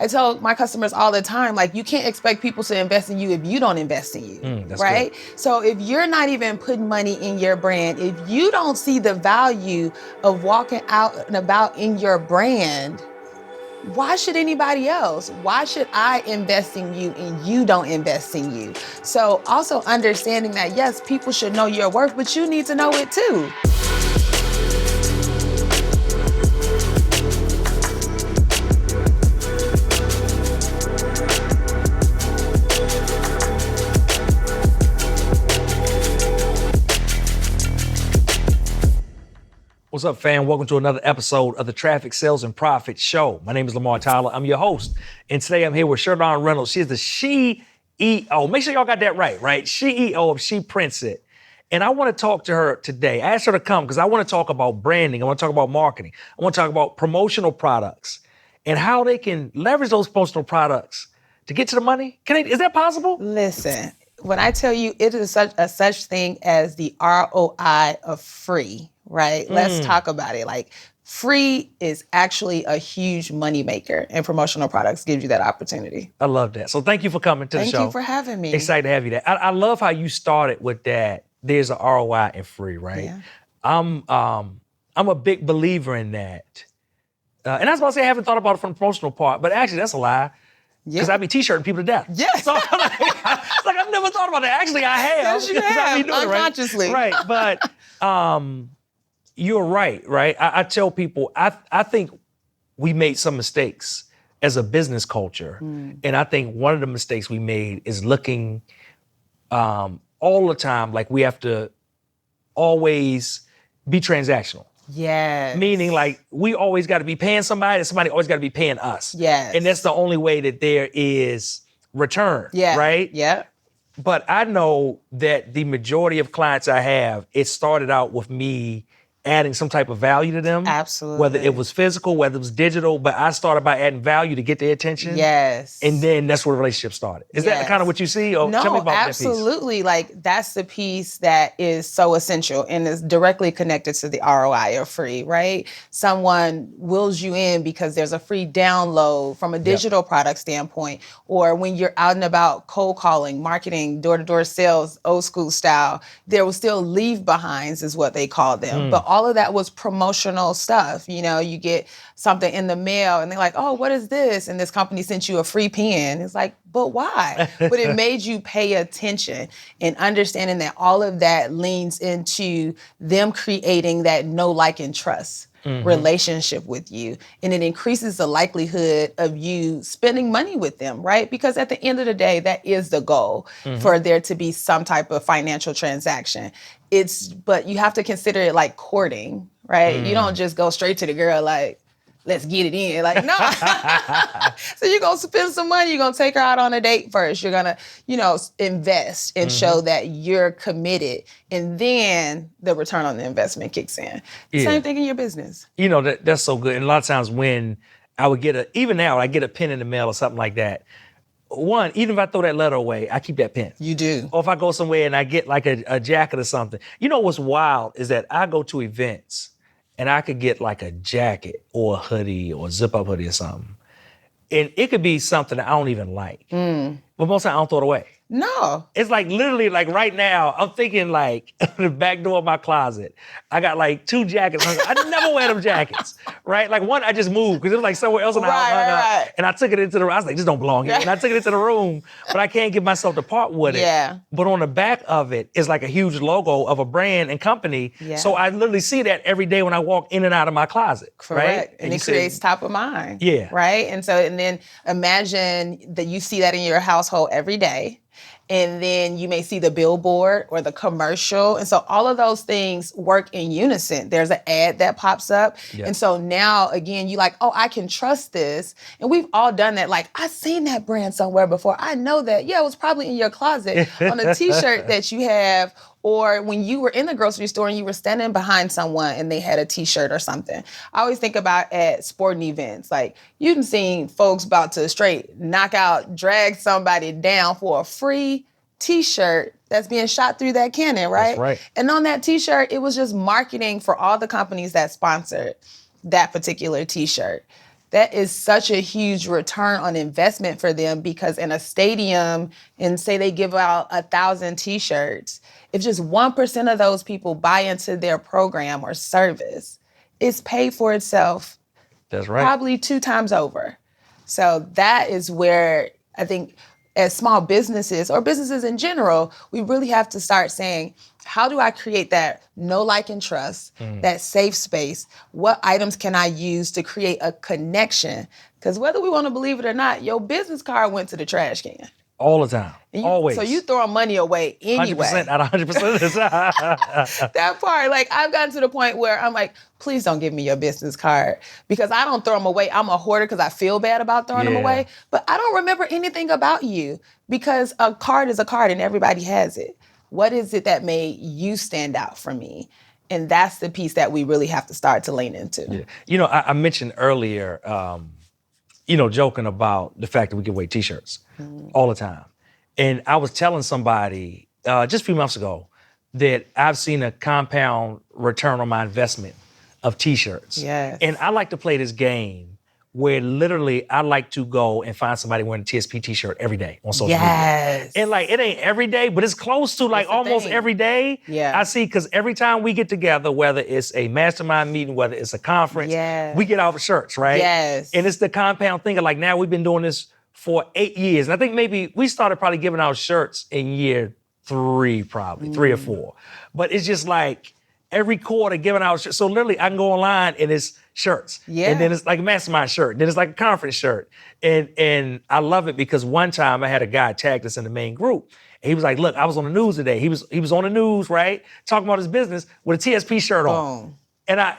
I tell my customers all the time, like, you can't expect people to invest in you if you don't invest in you, right? Good. So if you're not even putting money in your brand, if you don't see the value of walking out and about in your brand, why should anybody else? Why should I invest in you and you don't invest in you? So also understanding that, yes, people should know your worth, but you need to know it too. What's up, fam? Welcome to another episode of the Traffic Sales and Profit Show. My name is Lamar Tyler. I'm your host. And today I'm here with Cher'Don Reynolds. She is the CEO. Make sure y'all got that right? CEO of She Prints It. And I want to talk to her today. I asked her to come because I want to talk about branding. I want to talk about marketing. I want to talk about promotional products and how they can leverage those promotional products to get to the money. Is that possible? Listen, when I tell you it is such thing as the ROI of free, right? Let's talk about it. Like, free is actually a huge moneymaker, and promotional products gives you that opportunity. I love that. So thank you for coming to the show. Thank you for having me. Excited to have you there. I love how you started with that. There's an ROI in free, right? Yeah. I'm a big believer in that. And I was about to say I haven't thought about it from the promotional part, but actually that's a lie. Because I be t-shirting people to death. Yes. So it's like I've never thought about that. Actually, I have. Yes, you have, unconsciously. Right. But you're right? I tell people, I think we made some mistakes as a business culture. And I think one of the mistakes we made is looking all the time like we have to always be transactional. Yes. Meaning like we always got to be paying somebody and somebody always got to be paying us. Yes. And that's the only way that there is return, right? Yeah. But I know that the majority of clients I have, it started out with me adding some type of value to them. Absolutely. Whether it was physical, whether it was digital, but I started by adding value to get their attention. Yes. And then that's where the relationship started. Is that kind of what you see? Or no, tell me about absolutely. Like, that's the piece that is so essential and is directly connected to the ROI or free, right? Someone wills you in because there's a free download from a digital product standpoint, or when you're out and about cold calling, marketing, door-to-door sales, old school style, there was still leave behinds is what they call them. But all of that was promotional stuff. You know, you get something in the mail and they're like, oh, what is this? And this company sent you a free pen. It's like, but why? But it made you pay attention and understanding that all of that leans into them creating that know, like, and trust relationship with you. And it increases the likelihood of you spending money with them, right? Because at the end of the day, that is the goal, for there to be some type of financial transaction. But you have to consider it like courting, right? You don't just go straight to the girl like, let's get it in. Like, no. So you're going to spend some money. You're going to take her out on a date first. You're going to, invest and show that you're committed. And then the return on the investment kicks in. Same thing in your business. That's so good. And a lot of times when I would even now, I get a pen in the mail or something like that. One, even if I throw that letter away, I keep that pen. You do. Or if I go somewhere and I get like a jacket or something. You know what's wild is that I go to events and I could get like a jacket or a hoodie or a zip-up hoodie or something. And it could be something that I don't even like. But most of the time I don't throw it away. No. It's like literally like right now, I'm thinking like the back door of my closet. I got like 2 jackets. I never wear them jackets, right? Like one I just moved because it was like somewhere else in the house. Right. And I took it into the room. I was like, this don't belong here. And I took it into the room, but I can't get myself to part with it. Yeah. But on the back of it is like a huge logo of a brand and company. Yeah. So I literally see that every day when I walk in and out of my closet. Correct. Right? And it creates top of mind. Yeah. Right? And then imagine that you see that in your household every day. And then you may see the billboard or the commercial. And so all of those things work in unison. There's an ad that pops up. Yeah. And so now, again, you like, oh, I can trust this. And we've all done that. Like, I've seen that brand somewhere before. I know that. Yeah, it was probably in your closet on a T-shirt that you have, or when you were in the grocery store and you were standing behind someone and they had a T-shirt or something. I always think about at sporting events, like you've seen folks about to straight knock out, drag somebody down for a free T-shirt that's being shot through that cannon, right? That's right. And on that T-shirt, it was just marketing for all the companies that sponsored that particular T-shirt. that is such a huge return on investment for them, because in a stadium, and say they give out 1,000 t-shirts, if just 1% of those people buy into their program or service, it's paid for itself. That's right. Probably 2 times over. So that is where I think as small businesses or businesses in general, we really have to start saying, how do I create that know, like, and trust, that safe space? What items can I use to create a connection? Because whether we want to believe it or not, your business card went to the trash can. All the time. Always. So you throwing money away anyway. 100% out of 100% of the time. That part, like, I've gotten to the point where I'm like, please don't give me your business card, because I don't throw them away. I'm a hoarder because I feel bad about throwing them away. But I don't remember anything about you, because a card is a card and everybody has it. What is it that made you stand out for me? And that's the piece that we really have to start to lean into. Yeah. You know, I mentioned earlier, joking about the fact that we give away t-shirts all the time. And I was telling somebody just a few months ago that I've seen a compound return on my investment of t-shirts. Yes. And I like to play this game where literally I like to go and find somebody wearing a TSP t-shirt every day on social media. And like, it ain't every day, but it's close to like almost every day. Yeah. I see, because every time we get together, whether it's a mastermind meeting, whether it's a conference, we get our shirts, right? Yes. And it's the compound thing of like, now we've been doing this for 8 years. And I think maybe we started probably giving out shirts in year 3, probably 3 or 4. But it's just like every quarter giving out shirts. So literally I can go online and it's shirts. Yeah. And then it's like a mastermind shirt. Then it's like a conference shirt. And I love it, because one time I had a guy tag us in the main group. And he was like, look, I was on the news today. He was on the news, right? Talking about his business with a TSP shirt on. And I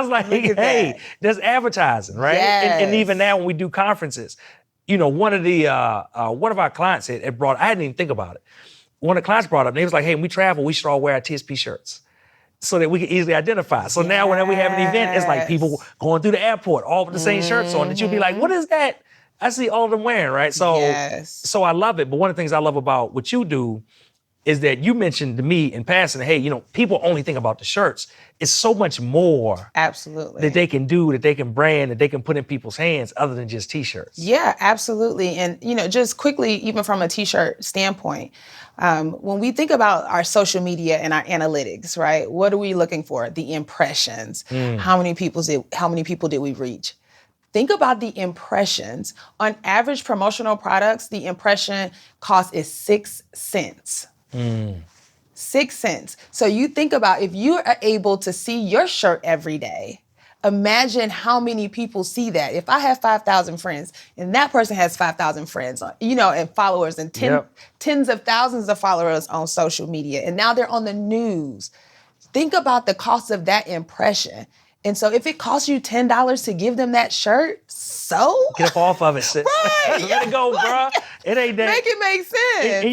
was like, hey, there's advertising, right? Yes. And even now when we do conferences, one of our clients had brought, I didn't even think about it. One of the clients brought up, and he was like, hey, when we travel, we should all wear our TSP shirts so that we can easily identify. So now whenever we have an event, it's like people going through the airport, all with the same shirts on, that you'll be like, what is that? I see all of them wearing, right? So I love it. But one of the things I love about what you do is that you mentioned to me in passing, hey, people only think about the shirts. It's so much more Absolutely. that they can do, that they can brand, that they can put in people's hands other than just t-shirts. Yeah, absolutely. And, just quickly, even from a t-shirt standpoint, when we think about our social media and our analytics, right? What are we looking for? The impressions. How many people did we reach? Think about the impressions. On average promotional products, the impression cost is 6 cents. 6 cents. So you think about, if you are able to see your shirt every day, imagine how many people see that. If I have 5,000 friends and that person has 5,000 friends, and followers, and tens of thousands of followers on social media, and now they're on the news. Think about the cost of that impression. And so if it costs you $10 to give them that shirt, so? Get up off of it, sis. Right. Let it go, bro. It ain't that. Make it make sense.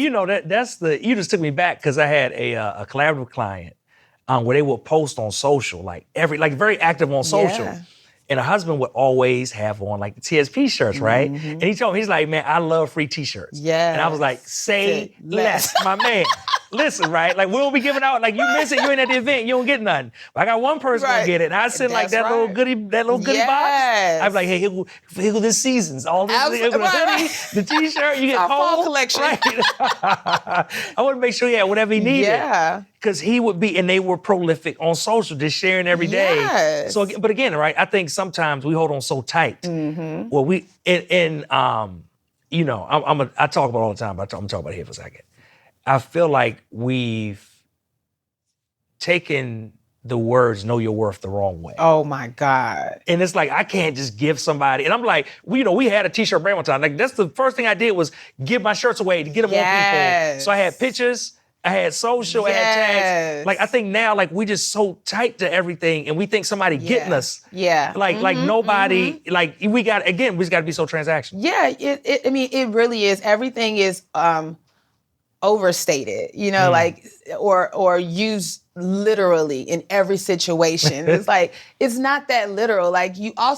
And you just took me back, because I had a collaborative client where they would post on social, very active on social. Yeah. And her husband would always have on like the TSP shirts, right? And he told me, he's like, man, I love free t-shirts. Yeah. And I was like, say less, my man. Listen, right? Like, we'll be giving out, like, you miss it, you ain't at the event, you don't get nothing. But I got one person gonna get it. And I send like that little goodie box. I'm like, hey, here go this season's. All this, here go the hoodie, the t-shirt, you get our fall cold. collection. Right? I want to make sure he had whatever he needed. Yeah. Because he would be, and they were prolific on social, just sharing every day. Yes. So, but again, right, I think sometimes we hold on so tight. Well, I talk about it all the time, but I'm talking about it here for a second. I feel like we've taken the words "know your worth" the wrong way. Oh my God. And it's like, I can't just give somebody, and I'm like, we had a t-shirt brand one time. Like, that's the first thing I did, was give my shirts away to get them on people. So I had pictures, I had social, I had tags. Like, I think now, like, we just so tight to everything, and we think somebody getting us. Yeah. Like nobody, like, we just got to be so transactional. Yeah, it really is. Everything is overstated, or used literally in every situation. It's like, it's not that literal. Like, I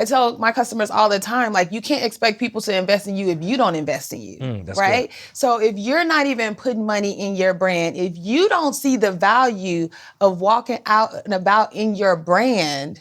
tell my customers all the time, like, you can't expect people to invest in you if you don't invest in you, right? Good. So if you're not even putting money in your brand, if you don't see the value of walking out and about in your brand,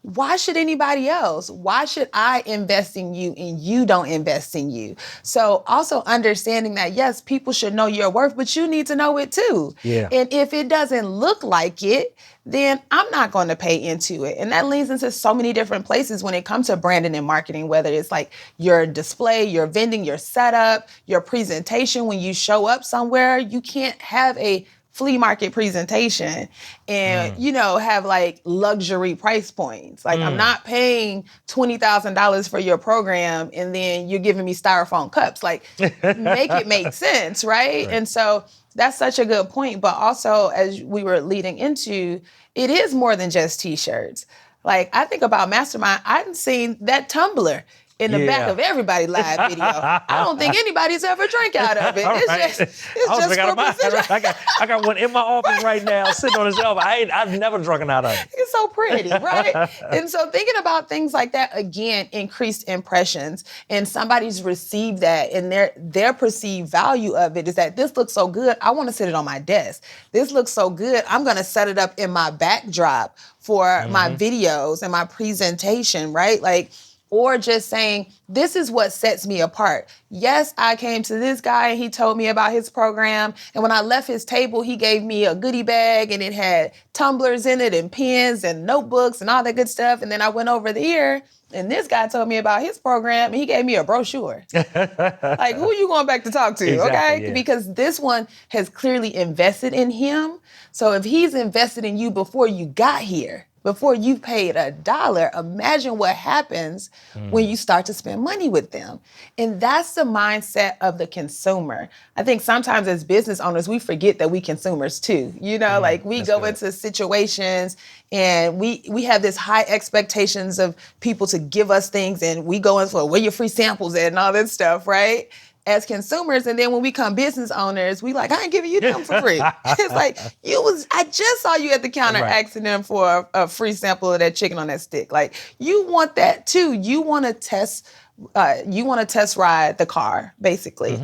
why should anybody else? Why should I invest in you and you don't invest in you? So also understanding that, yes, people should know your worth, but you need to know it too. Yeah. And if it doesn't look like it, then I'm not going to pay into it. And that leads into so many different places when it comes to branding and marketing, whether it's like your display, your vending, your setup, your presentation. When you show up somewhere, you can't have a flea market presentation and, have like luxury price points. Like I'm not paying $20,000 for your program and then you're giving me styrofoam cups. Like make it make sense, right? And so that's such a good point. But also, as we were leading into, it is more than just t-shirts. Like I think about Mastermind, I've seen that tumbler in the back of everybody's live video. I don't think anybody's ever drank out of it. It's just for position. I got one in my office right now, sitting on the shelf. I've never drunken out of it. It's so pretty, right? And so thinking about things like that, again, increased impressions, and somebody's received that, and their perceived value of it is that this looks so good, I want to sit it on my desk. This looks so good, I'm going to set it up in my backdrop for my videos and my presentation, right? Like, or just saying, this is what sets me apart. Yes, I came to this guy and he told me about his program. And when I left his table, he gave me a goodie bag and it had tumblers in it and pens and notebooks and all that good stuff. And then I went over there and this guy told me about his program and he gave me a brochure. Like, who are you going back to talk to? Exactly, okay? Yeah. Because this one has clearly invested in him. So if he's invested in you before you got here, before you paid $1, imagine what happens when you start to spend money with them. And that's the mindset of the consumer. I think sometimes as business owners, we forget that we consumers too. Like we go into situations and we have this high expectations of people to give us things and we go in for where your free samples at and all that stuff, right? As consumers, and then when we become business owners, we like, I ain't giving you them for free. It's like, I just saw you at the counter asking them for a free sample of that chicken on that stick. Like, you want that too. You want to test ride the car, basically,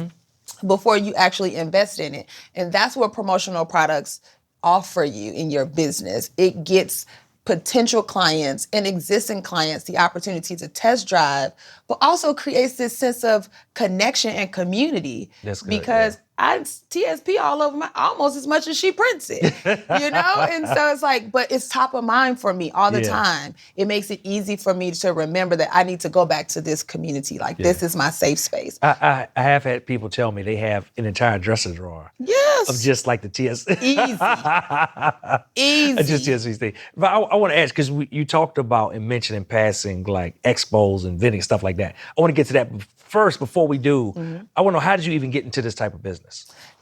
before you actually invest in it. And that's what promotional products offer you in your business. It gets potential clients and existing clients the opportunity to test drive, but also creates this sense of connection and community. That's good, because I TSP all over almost as much as she prints it, And so it's like, but it's top of mind for me all the time. It makes it easy for me to remember that I need to go back to this community. Like this is my safe space. I have had people tell me they have an entire dresser drawer. Yes. Of just like the TSP. Easy. Just TSP thing. But I want to ask, because you talked about and mentioned in passing like expos and vending, stuff like that. I want to get to that first before we do. I want to know, how did you even get into this type of business?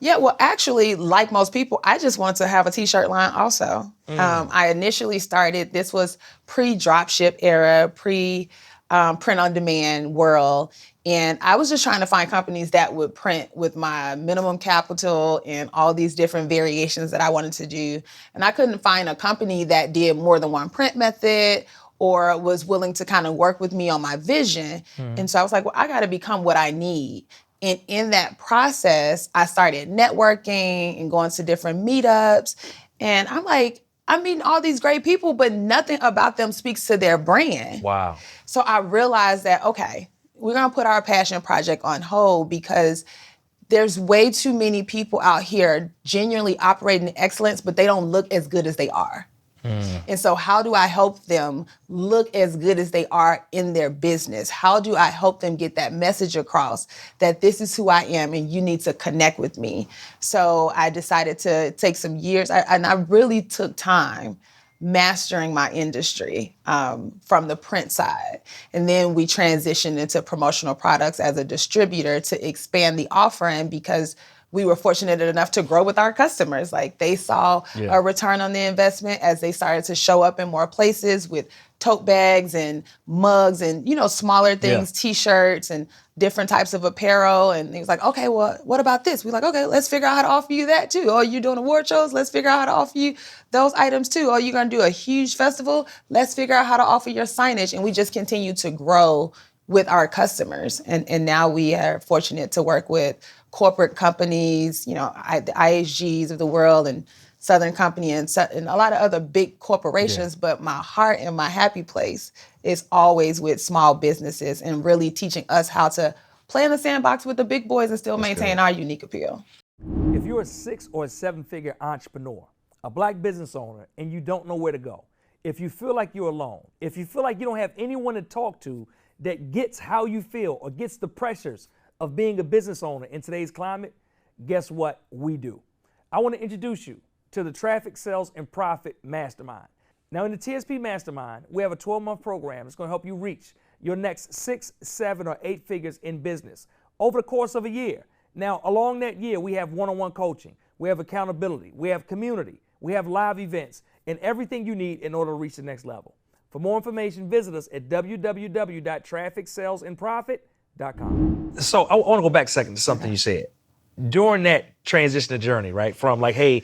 Yeah, well, actually, like most people, I just wanted to have a t-shirt line also. I initially started, this was pre-dropship era, print on demand world. And I was just trying to find companies that would print with my minimum capital and all these different variations that I wanted to do. And I couldn't find a company that did more than one print method or was willing to kind of work with me on my vision. And so I was like, well, I got to become what I need. And in that process, I started networking and going to different meetups. And I'm like, I'm meeting all these great people, but nothing about them speaks to their brand. Wow. So I realized that, okay, we're going to put our passion project on hold because there's way too many people out here genuinely operating in excellence, but they don't look as good as they are. And so how do I help them look as good as they are in their business? How do I help them get that message across that this is who I am and you need to connect with me? So I decided to take some years, and I really took time mastering my industry from the print side. And then we transitioned into promotional products as a distributor to expand the offering because we were fortunate enough to grow with our customers. Like they saw a return on the investment as they started to show up in more places with tote bags and mugs and, smaller things, t-shirts and different types of apparel. And he was like, okay, well, what about this? We're like, okay, let's figure out how to offer you that too. Oh, you're doing award shows? Let's figure out how to offer you those items too. Oh, you're going to do a huge festival? Let's figure out how to offer your signage. And we just continue to grow with our customers. And now we are fortunate to work with corporate companies, the IHGs of the world and Southern Company and a lot of other big corporations, but my heart and my happy place is always with small businesses and really teaching us how to play in the sandbox with the big boys and still maintain our unique appeal. If you're a 6 or 7-figure entrepreneur, a Black business owner, and you don't know where to go, if you feel like you're alone, if you feel like you don't have anyone to talk to that gets how you feel or gets the pressures of being a business owner in today's climate, guess what we do? I want to introduce you to the Traffic, Sales, and Profit Mastermind. Now, in the TSP Mastermind, we have a 12-month program that's going to help you reach your next 6, 7, or 8 figures in business over the course of a year. Now, along that year, we have one-on-one coaching, we have accountability, we have community, we have live events, and everything you need in order to reach the next level. For more information, visit us at www.trafficsalesandprofit.com. So I want to go back a second to something you said. During that transition journey, right, from like, hey,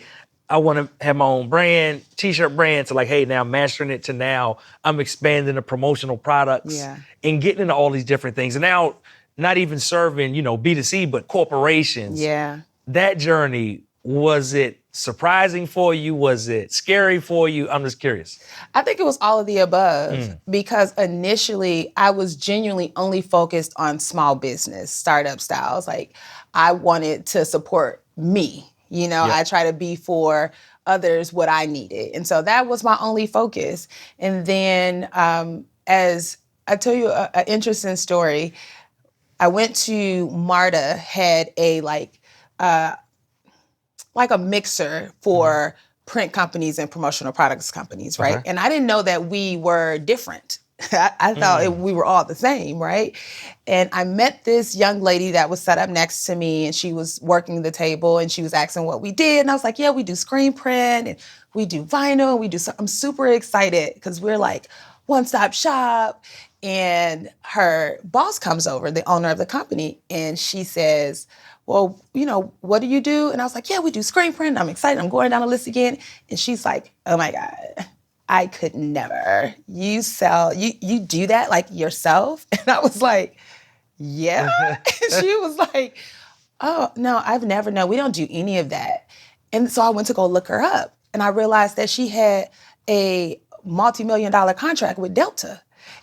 I want to have my own brand, t-shirt brand, to like, hey, now I'm mastering it, to now I'm expanding the promotional products and getting into all these different things. And now not even serving, B2C, but corporations. Yeah. That journey, was it surprising for you? Was it scary for you? I'm just curious. I think it was all of the above because initially I was genuinely only focused on small business, startup styles. Like I wanted to support me. I try to be for others what I needed. And so that was my only focus. And then as I tell you an interesting story, I went to MARTA, had a like a mixer for print companies and promotional products companies, right? And I didn't know that we were different. I thought we were all the same, right? And I met this young lady that was set up next to me, and she was working the table, and she was asking what we did. And I was like, yeah, we do screen print, and we do vinyl, I'm super excited because we're like one-stop shop. And her boss comes over, the owner of the company, and she says, well, what do you do? And I was like, yeah, we do screen print. I'm excited. I'm going down the list again. And she's like, oh my God, I could never. You do that like yourself? And I was like, yeah. And she was like, oh, no, I've never known. We don't do any of that. And so I went to go look her up. And I realized that she had a multi-million-dollar contract with Delta.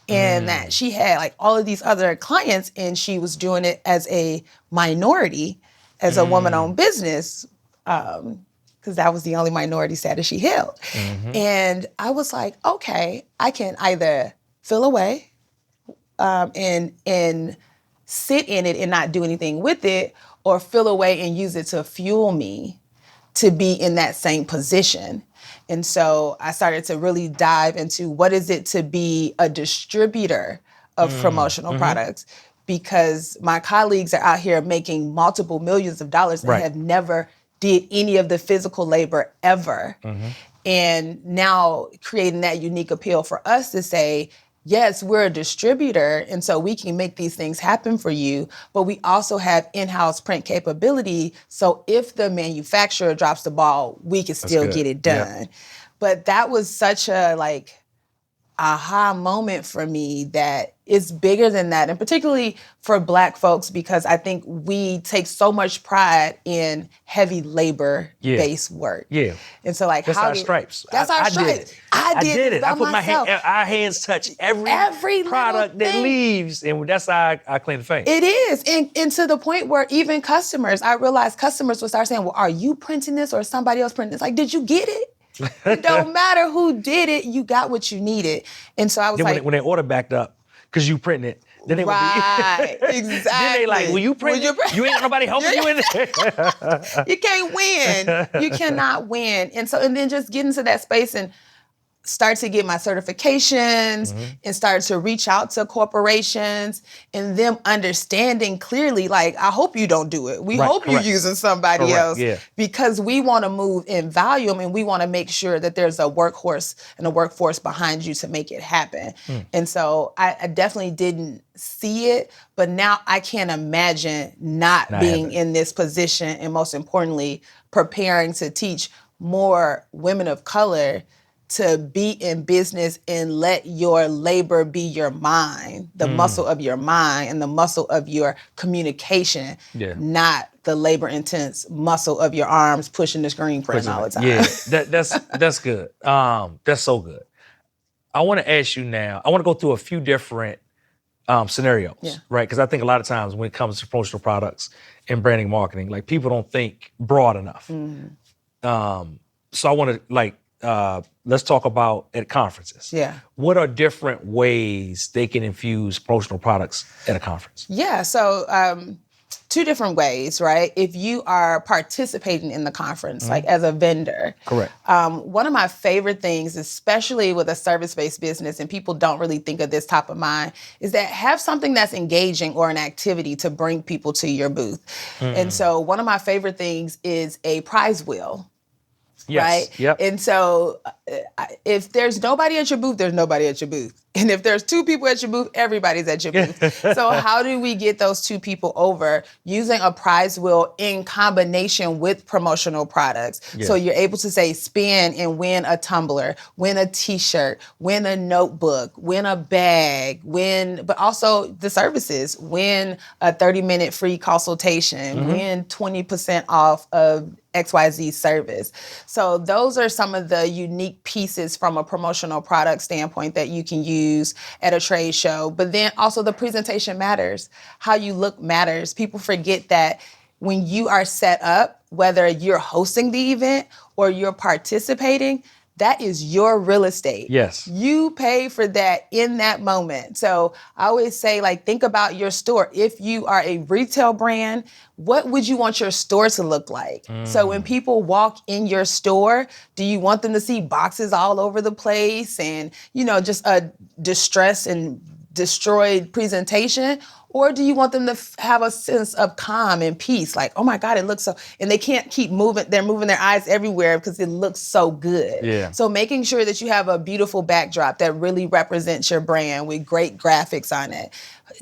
And that she had like all of these other clients, and she was doing it as a minority, as a woman-owned business, because that was the only minority status she held. And I was like, okay, I can either fill away and sit in it and not do anything with it, or fill away and use it to fuel me to be in that same position. And so I started to really dive into what is it to be a distributor of promotional products, because my colleagues are out here making multiple millions of dollars and have never did any of the physical labor ever. And now creating that unique appeal for us to say, yes, we're a distributor, and so we can make these things happen for you, but we also have in-house print capability, so if the manufacturer drops the ball, we can still get it done. But that was such a aha moment for me that it's bigger than that, and particularly for Black folks, because I think we take so much pride in heavy labor-based work. And so that's our stripes. That's our stripes. I did it. I put our hands touch every product that leaves, and that's our claim to fame. It is, and to the point where even customers, I realized customers would start saying, well, are you printing this or somebody else printing this? Like, did you get it? It don't matter who did it, you got what you needed. And so I was then when they order backed up, because you printing it, then they exactly. Then they like, will you print it? You ain't got nobody helping you in there. You can't win. You cannot win. And then just get into that space and start to get my certifications and start to reach out to corporations and them understanding clearly, like, I hope you don't do it. We hope you're using somebody else because we want to move in volume, and we want to make sure that there's a workhorse and a workforce behind you to make it happen. And so I definitely didn't see it, but now I can't imagine not being in this position, and most importantly, preparing to teach more women of color to be in business and let your labor be your mind, the muscle of your mind and the muscle of your communication, not the labor intense muscle of your arms pushing the screen print all the time. Yeah, that's good. That's so good. I want to ask you now, I want to go through a few different scenarios, right? Because I think a lot of times when it comes to promotional products and branding marketing, like people don't think broad enough. So I want to let's talk about at conferences. Yeah. What are different ways they can infuse promotional products at a conference? Yeah, so two different ways, right? If you are participating in the conference, like as a vendor. Correct. One of my favorite things, especially with a service-based business, and people don't really think of this top of mind, is that have something that's engaging or an activity to bring people to your booth. And so one of my favorite things is a prize wheel. Yes. Right? Yep. And so if there's nobody at your booth, there's nobody at your booth. And if there's two people at your booth, everybody's at your booth. So how do we get those two people over? Using a prize wheel in combination with promotional products. Yeah. So you're able to say spin and win a tumbler, win a t-shirt, win a notebook, win a bag, but also the services, win a 30-minute free consultation, win 20% off of XYZ service. So those are some of the unique pieces from a promotional product standpoint that you can use at a trade show. But then also the presentation matters. How you look matters. People forget that when you are set up, whether you're hosting the event or you're participating, that is your real estate. Yes. You pay for that in that moment. So I always say, think about your store. If you are a retail brand, what would you want your store to look like? So when people walk in your store, do you want them to see boxes all over the place and, just a distressed and destroyed presentation? Or do you want them to have a sense of calm and peace? Like, oh my God, it looks so, and they can't keep moving. They're moving their eyes everywhere because it looks so good. Yeah. So making sure that you have a beautiful backdrop that really represents your brand with great graphics on it.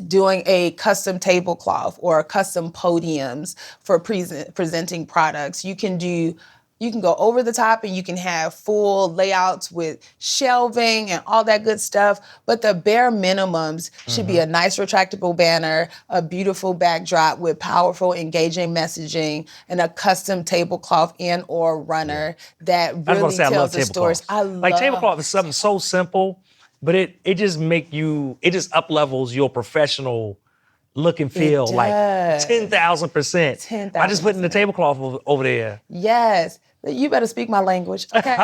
Doing a custom tablecloth or custom podiums for presenting products. You can go over the top and you can have full layouts with shelving and all that good stuff. But the bare minimums should be a nice retractable banner, a beautiful backdrop with powerful, engaging messaging, and a custom tablecloth and or runner that really tells the stories. I love tablecloth is something so simple, but it just it just up levels your professional look and feel like 10,000%. I just put in the tablecloth over there. Yes. You better speak my language, okay?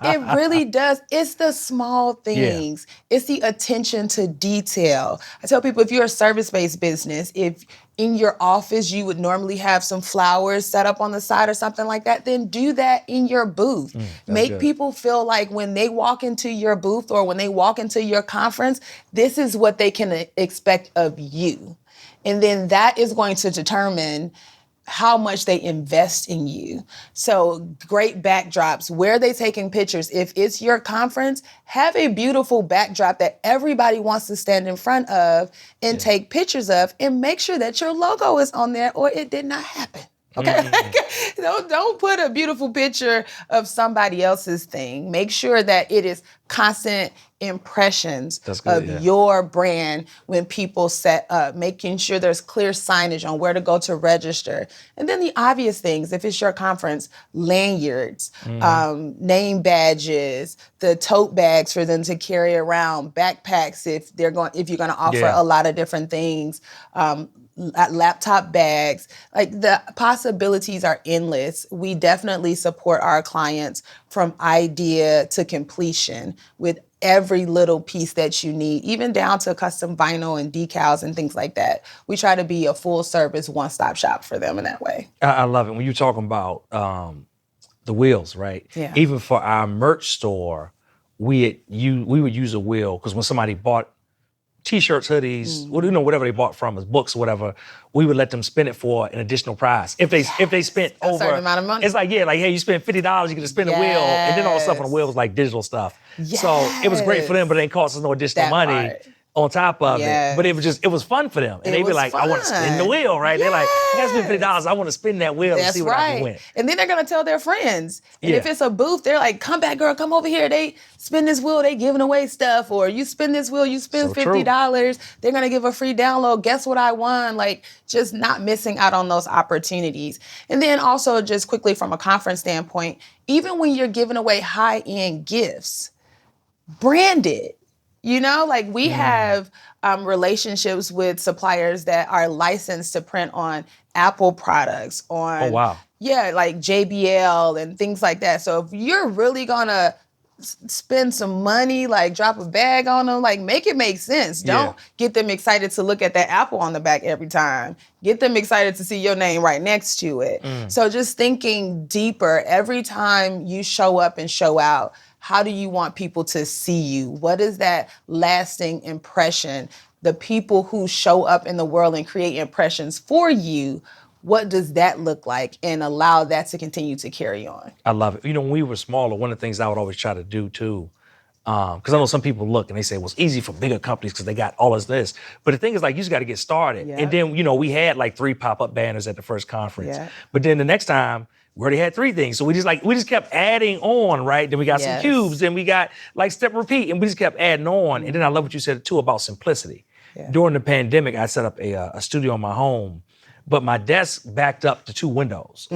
It really does. It's the small things. Yeah. It's the attention to detail. I tell people, if you're a service-based business, if in your office you would normally have some flowers set up on the side or something like that, then do that in your booth. Make people feel like when they walk into your booth or when they walk into your conference, this is what they can expect of you. And then that is going to determine how much they invest in you. So great backdrops. Where are they taking pictures? If it's your conference, have a beautiful backdrop that everybody wants to stand in front of and take pictures of, and make sure that your logo is on there or it did not happen. Okay, don't put a beautiful picture of somebody else's thing. Make sure that it is constant impressions of your brand when people set up, making sure there's clear signage on where to go to register. And then the obvious things, if it's your conference, lanyards, name badges, the tote bags for them to carry around, backpacks if you're going to offer a lot of different things, laptop bags. Like, the possibilities are endless. We definitely support our clients from idea to completion with every little piece that you need, even down to custom vinyl and decals and things like that. We try to be a full service, one-stop shop for them in that way. I love it. When you're talking about the wheels, right? Yeah. Even for our merch store, we would use a wheel, because when somebody bought T-shirts, hoodies, whatever they bought from us, books, whatever, we would let them spend it for an additional prize. If they spent a over certain amount of money, it's like, hey, you spent $50, you get to spin a wheel, and then all the stuff on the wheel was like digital stuff. So it was great for them, but it didn't cost us no additional money. on top of it. But Yes. it was fun for them. And It they'd be was like, I want to spin the fun. wheel, right? They're like, I got to spend Yes. $50. I want to spin that wheel and That's see what I can right. win. And then they're gonna tell their friends. And if Yeah. it's a booth, they're like, come back, girl, come over here. They spin this wheel, they giving away stuff. Or you spin this wheel, you spend So true. $50. They're gonna give a free download. Guess what I won? Like, just not missing out on those opportunities. And then also just quickly from a conference standpoint, even when you're giving away high-end gifts, brand it. You know, like we have relationships with suppliers that are licensed to print on Apple products, on Oh, wow. yeah, like JBL and things like that. So if you're really gonna spend some money, like drop a bag on them, like make it make sense. Don't get them excited to look at that Apple on the back every time. Get them excited to see your name right next to it. So just thinking deeper every time you show up and show out. How do you want people to see you? What is that lasting impression? The people who show up in the world and create impressions for you, what does that look like? And allow that to continue to carry on. I love it. You know, when we were smaller, one of the things I would always try to do too, because I know some people look and they say, well, it's easy for bigger companies because they got all of this. But the thing is, like, you just got to get started. Yep. And then, you know, we had like 3 pop-up banners at the first conference. Yeah. But then the next time, we already had 3 things. So we just kept adding on, right? Then we got some Yes. cubes, then we got like step repeat, and we just kept adding on. And then I love what you said too about simplicity. Yeah. During the pandemic, I set up a studio in my home, but my desk backed up to 2 windows. So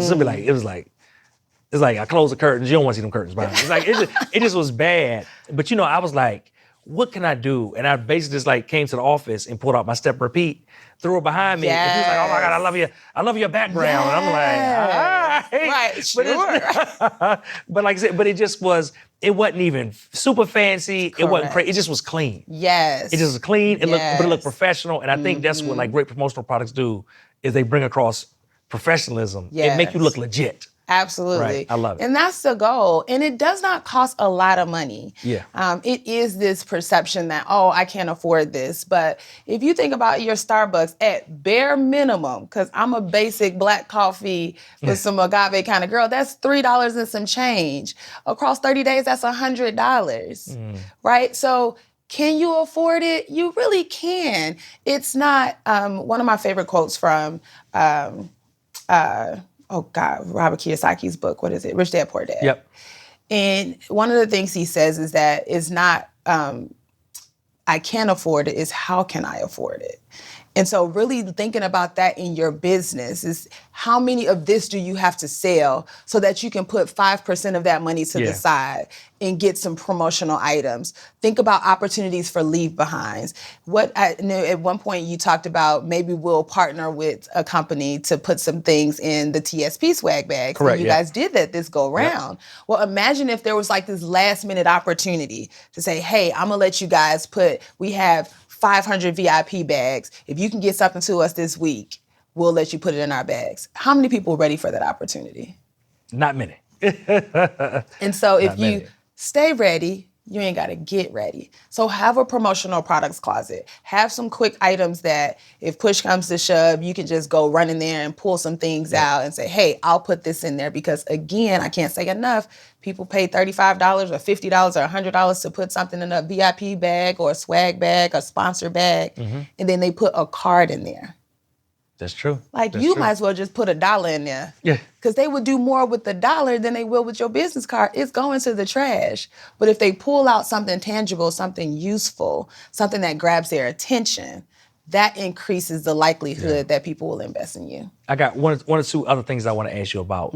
it's like I close the curtains. You don't want to see them curtains behind me. It's like it just was bad. But you know, I was like, what can I do? And I basically just like came to the office and pulled out my step repeat, threw it behind me. And he was like, oh my God, I love your background. And I'm like, all right. Right, sure. But like I said, it wasn't even super fancy. It wasn't crazy. It just was clean. Yes. It just was clean. But it looked Yes. professional. And I think that's what like great promotional products do, is they bring across professionalism. It make you Yes. look legit. Absolutely. Right. I love it. And that's the goal. And it does not cost a lot of money. Yeah. It is this perception that, oh, I can't afford this. But if you think about your Starbucks at bare minimum, because I'm a basic black coffee with some agave kind of girl, that's $3 and some change. Across 30 days, that's $100. Right? So can you afford it? You really can. It's not, one of my favorite quotes from, Robert Kiyosaki's book. What is it? Rich Dad, Poor Dad. Yep. And one of the things he says is that it's not, I can't afford it, it's how can I afford it? And so really thinking about that in your business is how many of this do you have to sell so that you can put 5% of that money to the side and get some promotional items. Think about opportunities for leave behinds. What I know at one point you talked about maybe we'll partner with a company to put some things in the TSP swag bags. Correct, And you guys did that this go round. Well, imagine if there was like this last minute opportunity to say, hey, I'm gonna let you guys we have 500 VIP bags. If you can get something to us this week, we'll let you put it in our bags. How many people are ready for that opportunity? Not many. And so if you many. stay ready, you ain't got to get ready. So have a promotional products closet. Have some quick items that if push comes to shove, you can just go run in there and pull some things out and say, hey, I'll put this in there. Because again, I can't say enough, people pay $35 or $50 or $100 to put something in a VIP bag or a swag bag, a sponsor bag, and then they put a card in there. That's true. Like That's you true. might as well just put $1 in there. Yeah. Because they would do more with the $1 than they will with your business card. It's going to the trash. But if they pull out something tangible, something useful, something that grabs their attention, that increases the likelihood that people will invest in you. I got one or two other things I want to ask you about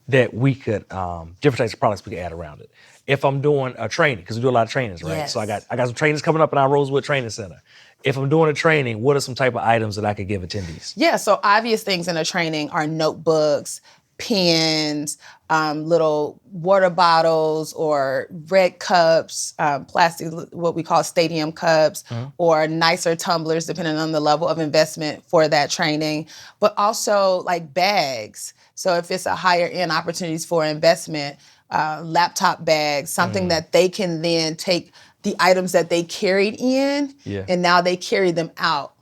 that we could, different types of products we could add around it. If I'm doing a training, because we do a lot of trainings, right? Yes. So I got some trainings coming up in our Rosewood Training Center. If I'm doing a training, what are some type of items that I could give attendees? Yeah, so obvious things in a training are notebooks, pens, little water bottles or red cups, plastic, what we call stadium cups, or nicer tumblers, depending on the level of investment for that training, but also like bags. So if it's a higher end opportunities for investment, laptop bags, something that they can then take the items that they carried in, and now they carry them out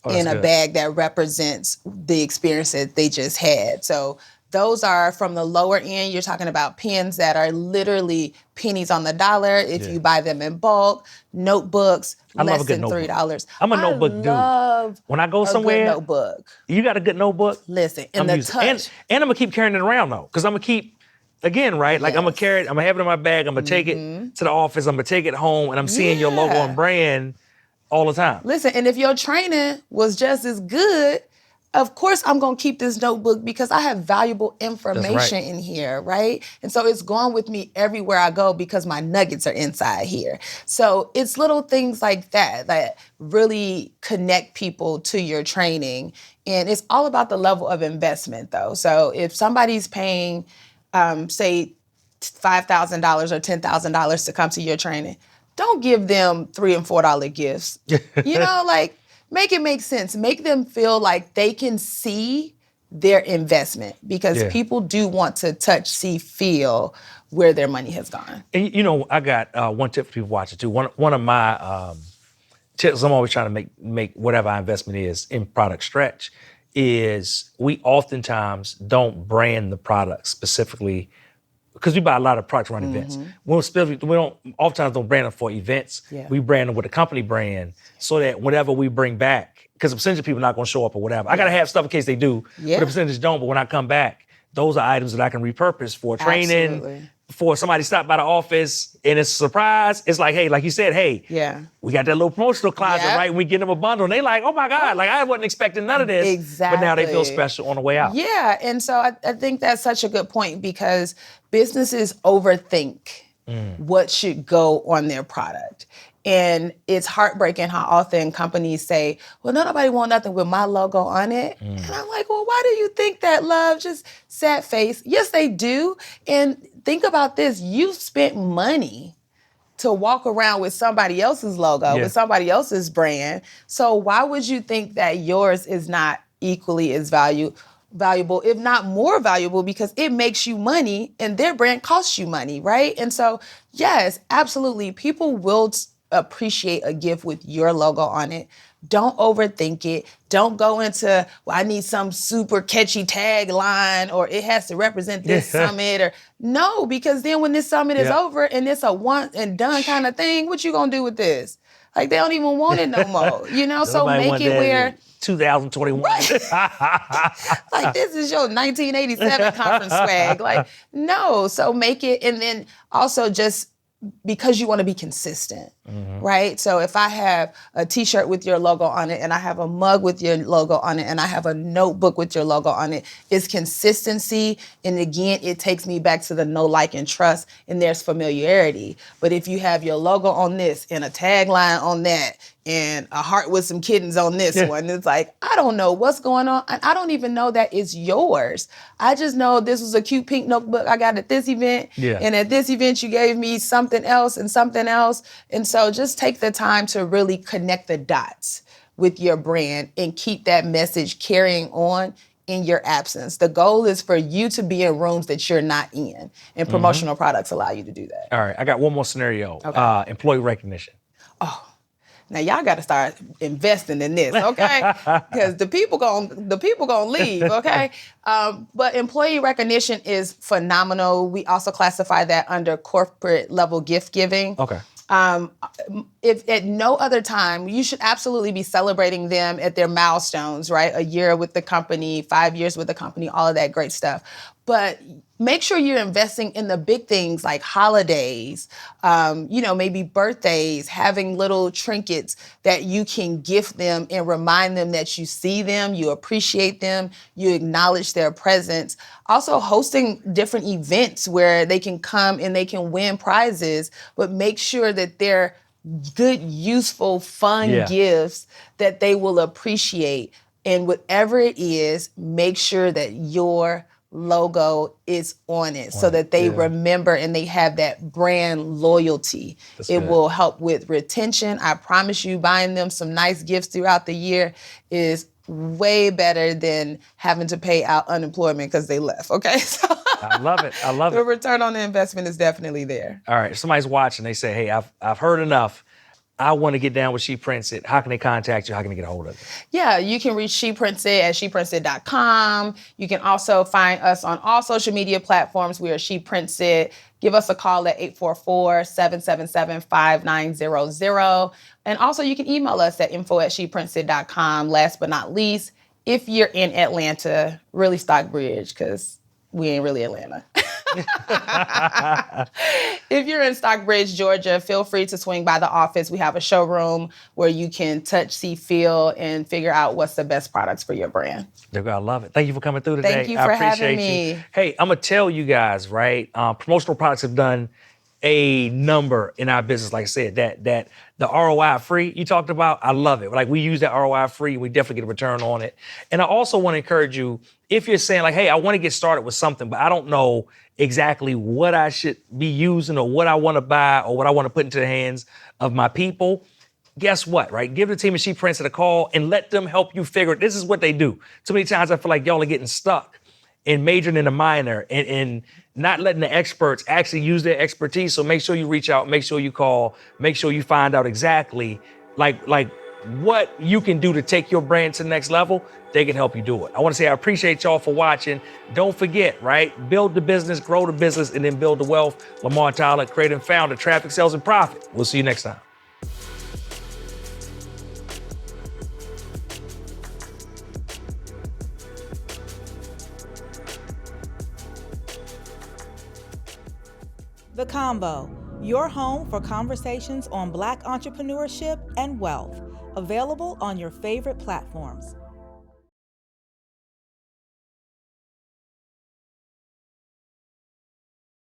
in a good. bag that represents the experience that they just had. So those are from the lower end. You're talking about pens that are literally pennies on the dollar if you buy them in bulk. Notebooks, I love a less good than notebook. $3. I'm a notebook dude. Love when I go a somewhere, good notebook. You got a good notebook? Listen, and I'm the using, touch. and I'm gonna keep carrying it around though, because I'm gonna keep, again, right? Like I'm gonna Yes. carry it, I'm gonna have it in my bag, I'm gonna take it to the office, I'm gonna take it home, and I'm seeing your logo and brand all the time. Listen, and if your training was just as good, of course I'm gonna keep this notebook because I have valuable information in here, right? And so it's going with me everywhere I go because my nuggets are inside here. So it's little things like that that really connect people to your training. And it's all about the level of investment though. So if somebody's paying, say, $5,000 or $10,000 to come to your training, don't give them $3 and $4 gifts. You know, like, make it make sense. Make them feel like they can see their investment because people do want to touch, see, feel where their money has gone. And you know, I got one tip for people watching too. One of my tips I'm always trying to make whatever our investment is in product stretch is we oftentimes don't brand the product specifically because we buy a lot of products around events. We oftentimes don't brand them for events. We brand them with a company brand so that whenever we bring back, because a percentage of people are not going to show up or whatever. I got to have stuff in case they do, but a percentage don't. But when I come back, those are items that I can repurpose for training, for somebody stop by the office and it's a surprise. It's like, hey, like you said, hey, we got that little promotional closet, right? And we get them a bundle and they like, oh my God, like I wasn't expecting none of this. Exactly. But now they feel special on the way out. Yeah, and so I think that's such a good point because businesses overthink what should go on their product. And it's heartbreaking how often companies say, well, nobody want nothing with my logo on it. And I'm like, well, why do you think that, love? Just sad face. Yes, they do. And think about this. You've spent money to walk around with somebody else's logo, with somebody else's brand. So why would you think that yours is not equally as valuable, if not more valuable, because it makes you money and their brand costs you money, right? And so, yes, absolutely. People will appreciate a gift with your logo on it. Don't overthink it. Don't go into, well, I need some super catchy tagline or it has to represent this summit or no, because then when this summit is over and it's a one and done kind of thing, what you gonna do with this? Like they don't even want it no more, you know? So make it where 2021. Like this is your 1987 conference swag. Like, no. So make it, and then also just because you want to be consistent, right? So if I have a t-shirt with your logo on it and I have a mug with your logo on it and I have a notebook with your logo on it, it's consistency. And again, it takes me back to the know, like, and trust, and there's familiarity. But if you have your logo on this and a tagline on that and a heart with some kittens on this one, it's like, I don't know what's going on. And I don't even know that it's yours. I just know this was a cute pink notebook I got at this event. And at this event, you gave me something else and something else. And so just take the time to really connect the dots with your brand and keep that message carrying on in your absence. The goal is for you to be in rooms that you're not in. And promotional products allow you to do that. All right, I got one more scenario. Employee recognition. Now y'all got to start investing in this, okay? Because the people gonna leave, okay? But employee recognition is phenomenal. We also classify that under corporate level gift giving. Okay. If at no other time, you should absolutely be celebrating them at their milestones, right? A year with the company, 5 years with the company, all of that great stuff. But make sure you're investing in the big things like holidays, maybe birthdays, having little trinkets that you can gift them and remind them that you see them, you appreciate them, you acknowledge their presence. Also hosting different events where they can come and they can win prizes, but make sure that they're good, useful, fun gifts that they will appreciate. And whatever it is, make sure that your logo is on it so that they remember and they have that brand loyalty. It will help with retention. I promise you, buying them some nice gifts throughout the year is way better than having to pay out unemployment because they left, okay? So I love it. the return on the investment is definitely there. All right, if somebody's watching, they say, hey, I've heard enough. I want to get down with She Prints It. How can they contact you? How can they get a hold of it? Yeah, you can reach She Prints It at sheprints.com. You can also find us on all social media platforms. We are She Prints It. Give us a call at 844-777-5900. And also you can email us at info@sheprintsit.com. Last but not least, if you're in Atlanta, really Stockbridge, because we ain't really Atlanta. If you're in Stockbridge, Georgia, feel free to swing by the office. We have a showroom where you can touch, see, feel, and figure out what's the best products for your brand. I love it. Thank you for coming through today. Thank you for having me. You. Hey, I'm going to tell you guys, right? Promotional products have done a number in our business. Like I said, that the ROI free you talked about, I love it. Like we use that ROI free and we definitely get a return on it. And I also want to encourage you, if you're saying like, hey, I want to get started with something, but I don't know exactly what I should be using or what I want to buy or what I want to put into the hands of my people, guess what, right? Give the team at She Prints It a call and let them help you figure it. This is what they do. Too many times I feel like y'all are getting stuck in majoring in the minor and not letting the experts actually use their expertise. So make sure you reach out, make sure you call, make sure you find out exactly like what you can do to take your brand to the next level. They can help you do it. I want to say I appreciate y'all for watching. Don't forget, right? Build the business, grow the business, and then build the wealth. Lamar Tyler, creator and founder, Traffic, Sales, and Profit. We'll see you next time. The Combo, your home for conversations on Black entrepreneurship and wealth. Available on your favorite platforms.